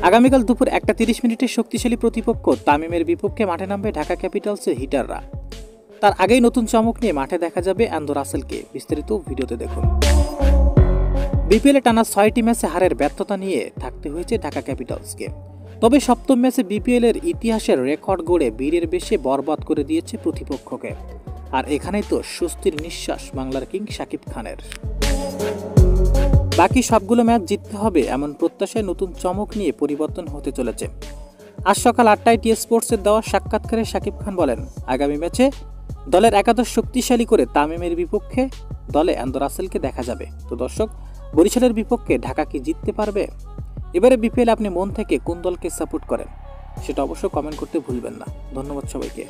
আগামীকাল দুপুর 1টা 30 মিনিটে শক্তিশালী প্রতিপক্ষ তামিমের বিপক্ষে মাঠে নামবে ঢাকা ক্যাপিটালসের হিটাররা। তার আগেই নতুন চমক নিয়ে মাঠে দেখা যাবে অ্যান্ড্রু রাসেলকে। বিস্তারিত ভিডিওতে দেখুন। বিপিএলে টানা 6টি ম্যাচে হারের ব্যর্থতা নিয়ে থাকতে হয়েছে ঢাকা ক্যাপিটালসকে। তবে সপ্তম ম্যাচে বিপিএলের ইতিহাসের রেকর্ড গড়ে বীরের বেশে বরবাদ করে দিয়েছে প্রতিপক্ষকে। আর এখানেই তো স্বস্তির নিঃশ্বাস বাংলার কিং শাকিব খানের। বাকি সবগুলো ম্যাচ জিততে হবে এমন প্রত্যাশায় নতুন চমক নিয়ে পরিবর্তন হতে চলেছে। আজ সকাল 8টায় টি স্পোর্টসের দেওয়া সাক্ষাৎকারে শাকিব খান বলেন, আগামী ম্যাচে দলের একাদশ শক্তিশালী করে তামিমের বিপক্ষে দলে অ্যান্ড্রু রাসেলকে দেখা যাবে। তো দর্শক, বরিশালের বিপক্ষে ঢাকা কি জিততে পারবে? এবারে বিপিএল আপনি মন থেকে কোন দলকে সাপোর্ট করেন সেটা অবশ্যই কমেন্ট করতে ভুলবেন না। ধন্যবাদ সবাইকে।